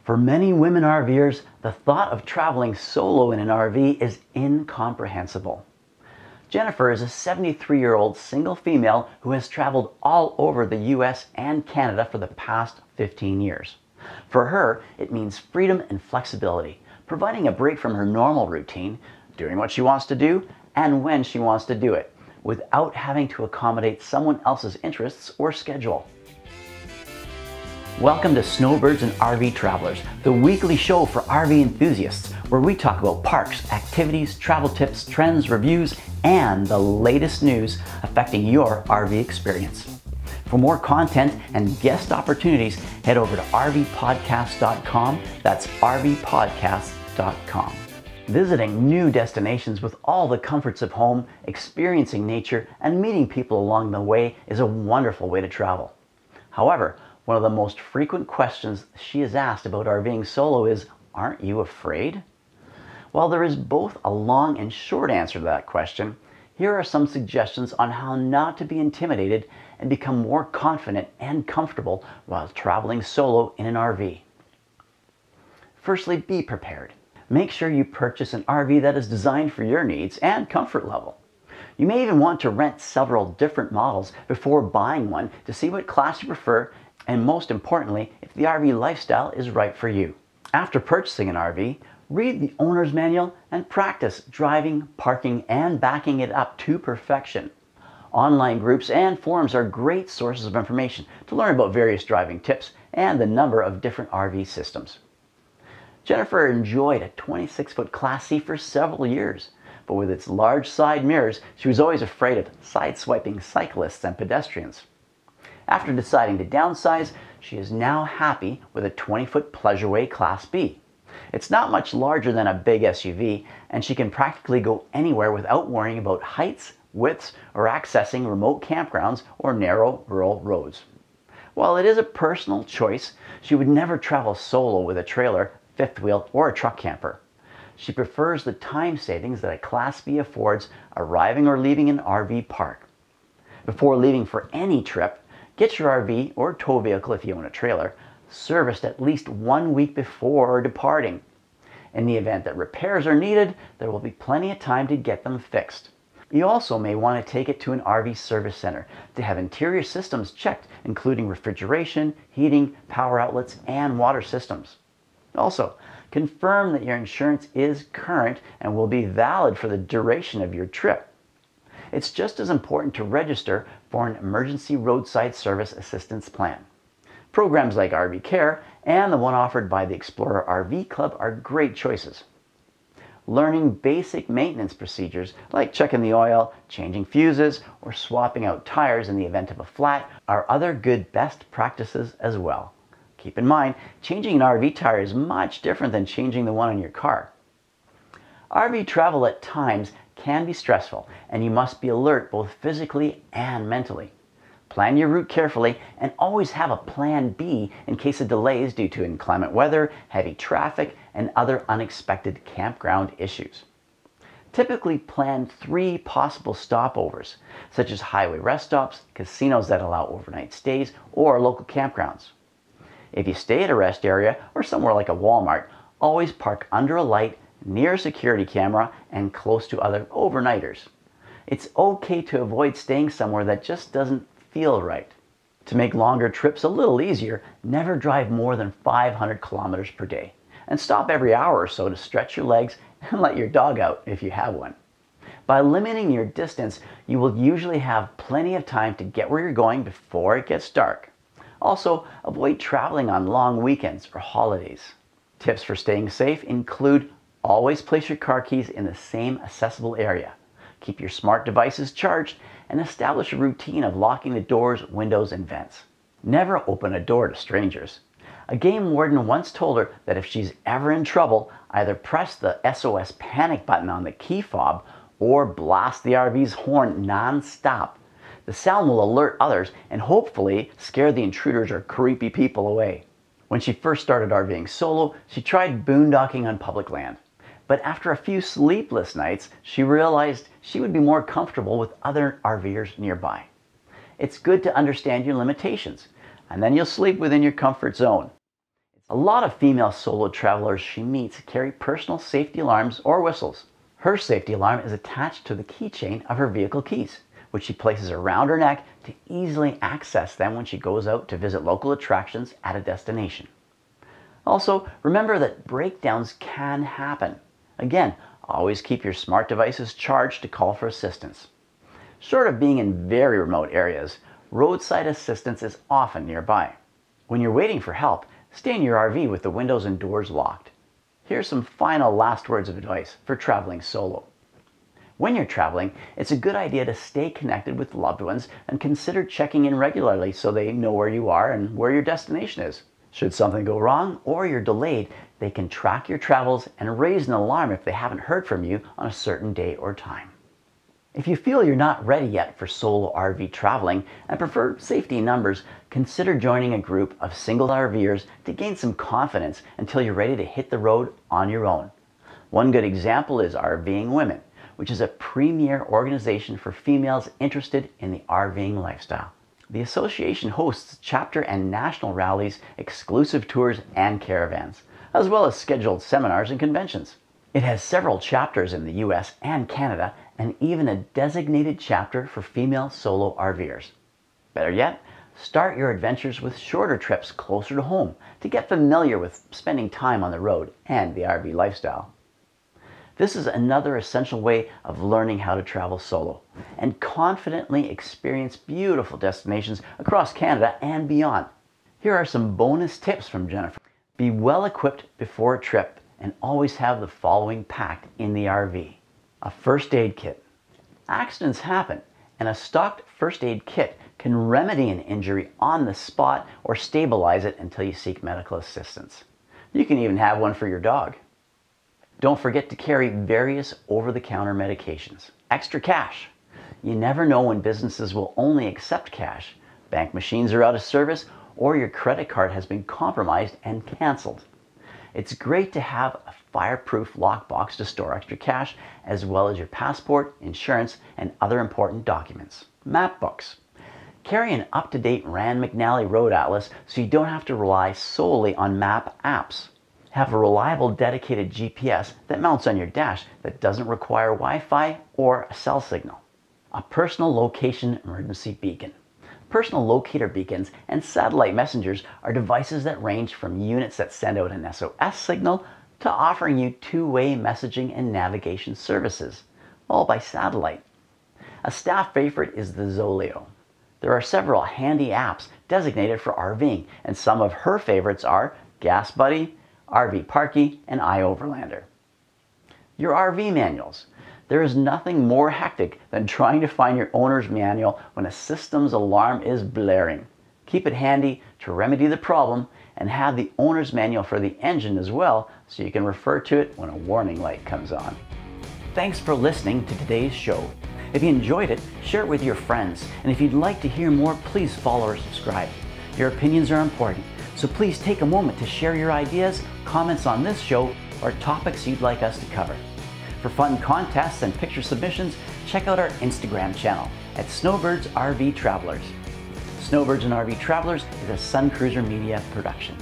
For many women RVers, the thought of traveling solo in an RV is incomprehensible. Jennifer is a 73-year-old single female who has traveled all over the US and Canada for the past 15 years. For her, it means freedom and flexibility, providing a break from her normal routine, doing what she wants to do and when she wants to do it, without having to accommodate someone else's interests or schedule. Welcome to Snowbirds and RV Travelers, the weekly show for RV enthusiasts, where we talk about parks, activities, travel tips, trends, reviews, and the latest news affecting your RV experience. For more content and guest opportunities, head over to rvpodcast.com. That's rvpodcast.com. Visiting new destinations with all the comforts of home, experiencing nature, and meeting people along the way is a wonderful way to travel. However, one of the most frequent questions she is asked about RVing solo is, aren't you afraid? While there is both a long and short answer to that question, here are some suggestions on how not to be intimidated and become more confident and comfortable while traveling solo in an RV. Firstly, be prepared. Make sure you purchase an RV that is designed for your needs and comfort level. You may even want to rent several different models before buying one to see what class you prefer, and most importantly, if the RV lifestyle is right for you. After purchasing an RV, read the owner's manual and practice driving, parking, and backing it up to perfection. Online groups and forums are great sources of information to learn about various driving tips and the number of different RV systems. Jennifer enjoyed a 26-foot Class C for several years, but with its large side mirrors, she was always afraid of sideswiping cyclists and pedestrians. After deciding to downsize, she is now happy with a 20-foot Pleasureway Class B. It's not much larger than a big SUV, and she can practically go anywhere without worrying about heights, widths, or accessing remote campgrounds or narrow rural roads. While it is a personal choice, she would never travel solo with a trailer, fifth wheel, or a truck camper. She prefers the time savings that a Class B affords arriving or leaving an RV park. Before leaving for any trip, get your RV or tow vehicle, if you own a trailer, serviced at least 1 week before departing. In the event that repairs are needed, there will be plenty of time to get them fixed. You also may want to take it to an RV service center to have interior systems checked, including refrigeration, heating, power outlets, and water systems. Also, confirm that your insurance is current and will be valid for the duration of your trip. It's just as important to register for an emergency roadside service assistance plan. Programs like RV Care and the one offered by the Explorer RV Club are great choices. Learning basic maintenance procedures like checking the oil, changing fuses, or swapping out tires in the event of a flat are other good best practices as well. Keep in mind, changing an RV tire is much different than changing the one on your car. RV travel at times can be stressful, and you must be alert both physically and mentally. Plan your route carefully and always have a plan B in case of delays due to inclement weather, heavy traffic, and other unexpected campground issues. Typically plan 3 possible stopovers, such as highway rest stops, casinos that allow overnight stays, or local campgrounds. If you stay at a rest area or somewhere like a Walmart, always park under a light, near a security camera, and close to other overnighters. It's okay to avoid staying somewhere that just doesn't feel right. To make longer trips a little easier, never drive more than 500 kilometers per day, and stop every hour or so to stretch your legs and let your dog out if you have one. By limiting your distance, you will usually have plenty of time to get where you're going before it gets dark. Also, avoid traveling on long weekends or holidays. Tips for staying safe include always place your car keys in the same accessible area. Keep your smart devices charged and establish a routine of locking the doors, windows, and vents. Never open a door to strangers. A game warden once told her that if she's ever in trouble, either press the SOS panic button on the key fob or blast the RV's horn non-stop. The sound will alert others and hopefully scare the intruders or creepy people away. When she first started RVing solo, she tried boondocking on public land. But after a few sleepless nights, she realized she would be more comfortable with other RVers nearby. It's good to understand your limitations, and then you'll sleep within your comfort zone. A lot of female solo travelers she meets carry personal safety alarms or whistles. Her safety alarm is attached to the keychain of her vehicle keys, which she places around her neck to easily access them when she goes out to visit local attractions at a destination. Also, remember that breakdowns can happen. Again, always keep your smart devices charged to call for assistance. Short of being in very remote areas, roadside assistance is often nearby. When you're waiting for help, stay in your RV with the windows and doors locked. Here's some final last words of advice for traveling solo. When you're traveling, it's a good idea to stay connected with loved ones and consider checking in regularly so they know where you are and where your destination is. Should something go wrong or you're delayed, they can track your travels and raise an alarm if they haven't heard from you on a certain day or time. If you feel you're not ready yet for solo RV traveling and prefer safety in numbers, consider joining a group of single RVers to gain some confidence until you're ready to hit the road on your own. One good example is RVing Women, which is a premier organization for females interested in the RVing lifestyle. The association hosts chapter and national rallies, exclusive tours, and caravans, as well as scheduled seminars and conventions. It has several chapters in the US and Canada, and even a designated chapter for female solo RVers. Better yet, start your adventures with shorter trips closer to home to get familiar with spending time on the road and the RV lifestyle. This is another essential way of learning how to travel solo and confidently experience beautiful destinations across Canada and beyond. Here are some bonus tips from Jennifer. Be well equipped before a trip and always have the following packed in the RV. A first aid kit. Accidents happen, and a stocked first aid kit can remedy an injury on the spot or stabilize it until you seek medical assistance. You can even have one for your dog. Don't forget to carry various over-the-counter medications. Extra cash. You never know when businesses will only accept cash. Bank machines are out of service or your credit card has been compromised and canceled. It's great to have a fireproof lockbox to store extra cash, as well as your passport, insurance, and other important documents. Map books. Carry an up-to-date Rand McNally Road Atlas so you don't have to rely solely on map apps. Have a reliable dedicated GPS that mounts on your dash that doesn't require Wi-Fi or a cell signal. A personal location emergency beacon. Personal locator beacons and satellite messengers are devices that range from units that send out an SOS signal to offering you two-way messaging and navigation services, all by satellite. A staff favorite is the Zoleo. There are several handy apps designated for RVing, and some of her favorites are Gas Buddy, RV Parky, and iOverlander. Your RV manuals. There is nothing more hectic than trying to find your owner's manual when a system's alarm is blaring. Keep it handy to remedy the problem and have the owner's manual for the engine as well so you can refer to it when a warning light comes on. Thanks for listening to today's show. If you enjoyed it, share it with your friends. And if you'd like to hear more, please follow or subscribe. Your opinions are important, so please take a moment to share your ideas, comments on this show, or topics you'd like us to cover. For fun contests and picture submissions, check out our Instagram channel at Snowbirds RV Travelers. Snowbirds and RV Travelers is a Sun Cruiser Media production.